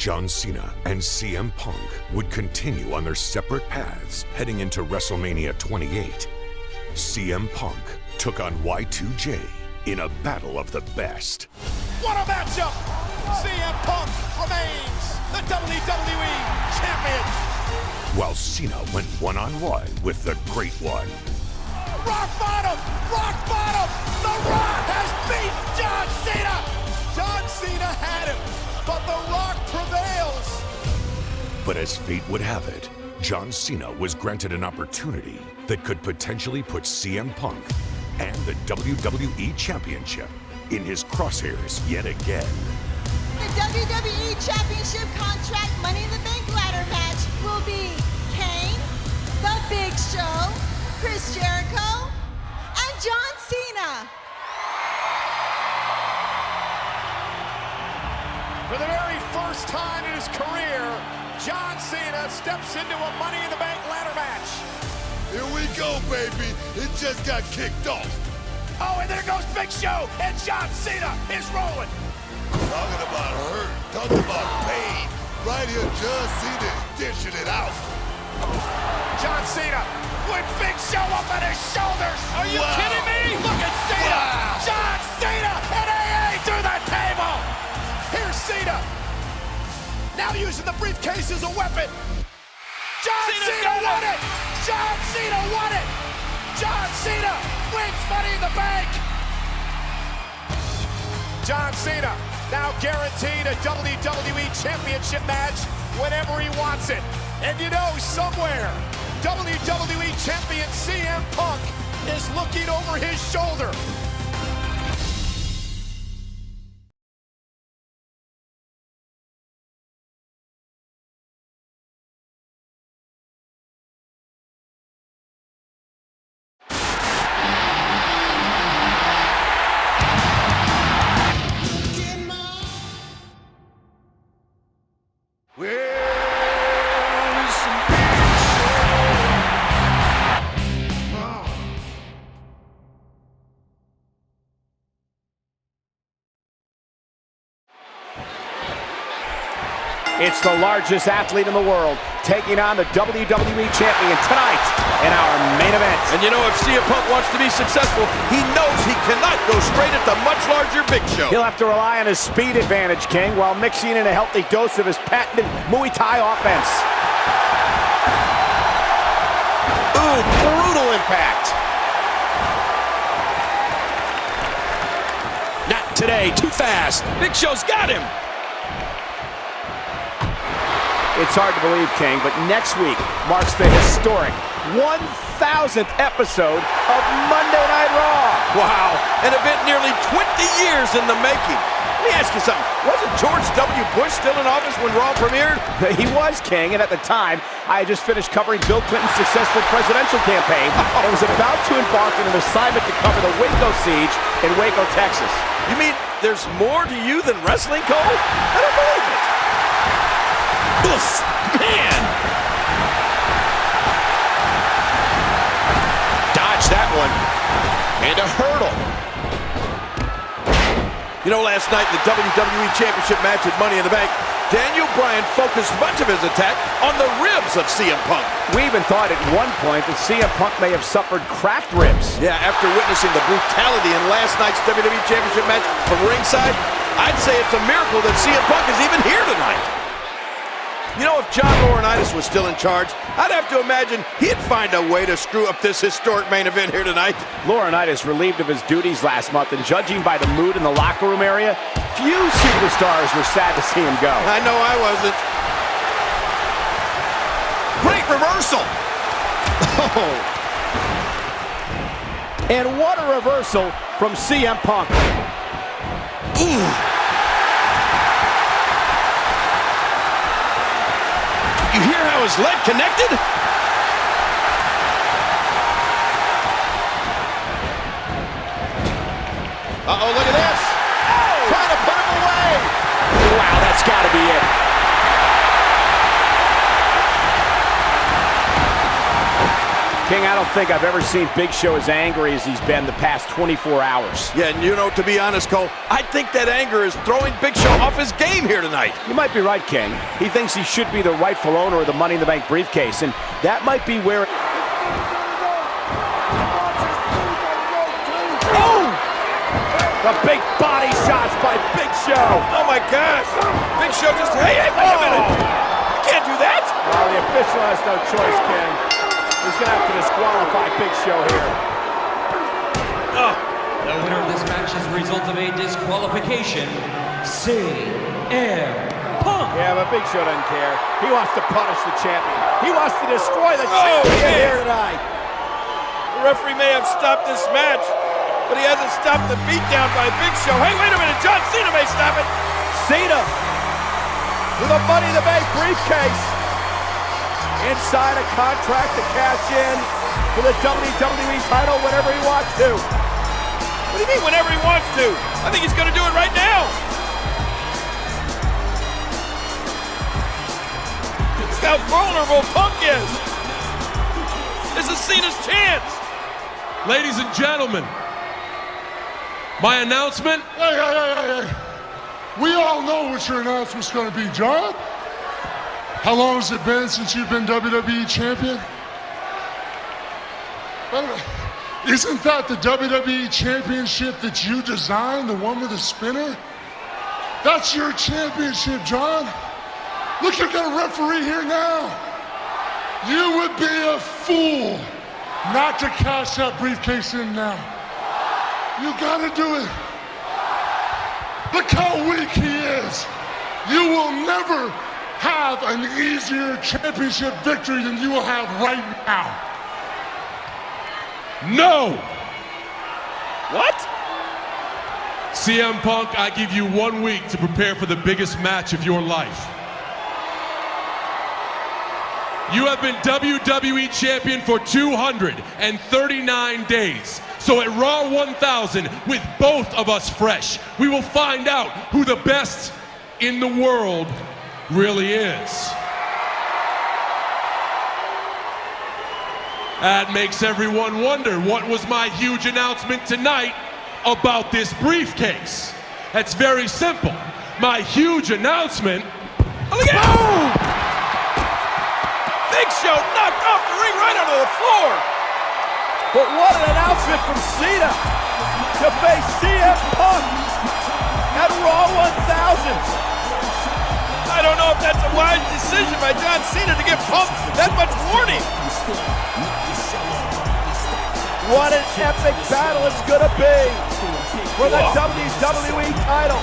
John Cena and CM Punk would continue on their separate paths heading into WrestleMania 28. CM Punk took on Y2J in a battle of the best. What a matchup! CM Punk remains the WWE Champion. While Cena went one-on-one with the Great One. Rock bottom! Rock bottom! The Rock has beat John Cena! John Cena had him, but The Rock prevails. But as fate would have it, John Cena was granted an opportunity that could potentially put CM Punk and the WWE Championship in his crosshairs yet again. The WWE Championship contract Money in the Bank ladder match will be Kane, The Big Show, Chris Jericho, and John Cena. For the very first time in his career, John Cena steps into a Money in the Bank ladder match. Here we go, baby. It just got kicked off. Oh, and there goes Big Show, and John Cena is rolling. Talking about hurt, talking about pain. Right here, John Cena is dishing it out. John Cena with Big Show up on his shoulders. Are you kidding me? Look at Cena. Wow. John Cena and AA through the table. Here's Cena. Now using the briefcase as a weapon. John Cena won it. John Cena won it. John Cena wins Money in the Bank. John Cena now guaranteed a WWE Championship match whenever he wants it. And you know, somewhere, WWE Champion CM Punk is looking over his shoulder. It's the largest athlete in the world taking on the WWE Champion tonight in our main event. And you know, if CM Punk wants to be successful, he knows he cannot go straight at the much larger Big Show. He'll have to rely on his speed advantage, King, while mixing in a healthy dose of his patented Muay Thai offense. Ooh, brutal impact. Not today, too fast. Big Show's got him. It's hard to believe, King, but next week marks the historic 1,000th episode of Monday Night Raw. Wow, an event nearly 20 years in the making. Let me ask you something. Wasn't George W. Bush still in office when Raw premiered? He was, King, and at the time, I had just finished covering Bill Clinton's successful presidential campaign and was about to embark on an assignment to cover the Waco siege in Waco, Texas. You mean there's more to you than wrestling, Cole? I don't believe it. Oof, man! Dodge that one. And a hurdle. You know, last night in the WWE Championship match at Money in the Bank, Daniel Bryan focused much of his attack on the ribs of CM Punk. We even thought at one point that CM Punk may have suffered cracked ribs. Yeah, after witnessing the brutality in last night's WWE Championship match from ringside, I'd say it's a miracle that CM Punk is even here tonight. You know, if John Laurinaitis was still in charge, I'd have to imagine he'd find a way to screw up this historic main event here tonight. Laurinaitis relieved of his duties last month, and judging by the mood in the locker room area, few superstars were sad to see him go. I know I wasn't. Great reversal. Oh. And what a reversal from CM Punk. Ooh. You hear how his leg connected? Uh-oh, look at this. Oh! Trying to put him away. Wow, that's got to be it. King, I don't think I've ever seen Big Show as angry as he's been the past 24 hours. Yeah, and you know, to be honest, Cole, I think that anger is throwing Big Show off his game here tonight. You might be right, King. He thinks he should be the rightful owner of the Money in the Bank briefcase, and that might be where... Oh! The big body shots by Big Show. Oh, my gosh. Big Show just... Hey, wait a minute. You can't do that. Well, the official has no choice, King. He's going to have to disqualify Big Show here. The winner of this match is the result of a disqualification, CM Punk. Yeah, but Big Show doesn't care. He wants to punish the champion. He wants to destroy the champion here tonight. The referee may have stopped this match, but he hasn't stopped the beatdown by Big Show. Hey, wait a minute. John Cena may stop it. Cena with a Money in the Bank briefcase. Inside a contract to cash in for the WWE title whenever he wants to. What do you mean whenever he wants to? I think he's going to do it right now. Look how vulnerable Punk is. This is Cena's chance. Ladies and gentlemen, my announcement. Hey. We all know what your announcement's going to be, John. How long has it been since you've been WWE champion? Isn't that the WWE championship that you designed, the one with the spinner? That's your championship, John. Look, you're gonna referee here now. You would be a fool not to cash that briefcase in now. You gotta do it. Look how weak he is. You will never have an easier championship victory than you will have right now. No! What? CM Punk, I give you 1 week to prepare for the biggest match of your life. You have been WWE champion for 239 days. So at Raw 1000, with both of us fresh, we will find out who the best in the world really is. That makes everyone wonder, what was my huge announcement tonight about this briefcase? That's very simple. My huge announcement... Look at it! Big Show knocked off the ring right onto the floor. But what an announcement from Cena to face CM Punk at Raw 1000. I don't know if that's a wise decision by John Cena to give Punk that much warning. What an epic battle it's gonna be for the WWE title.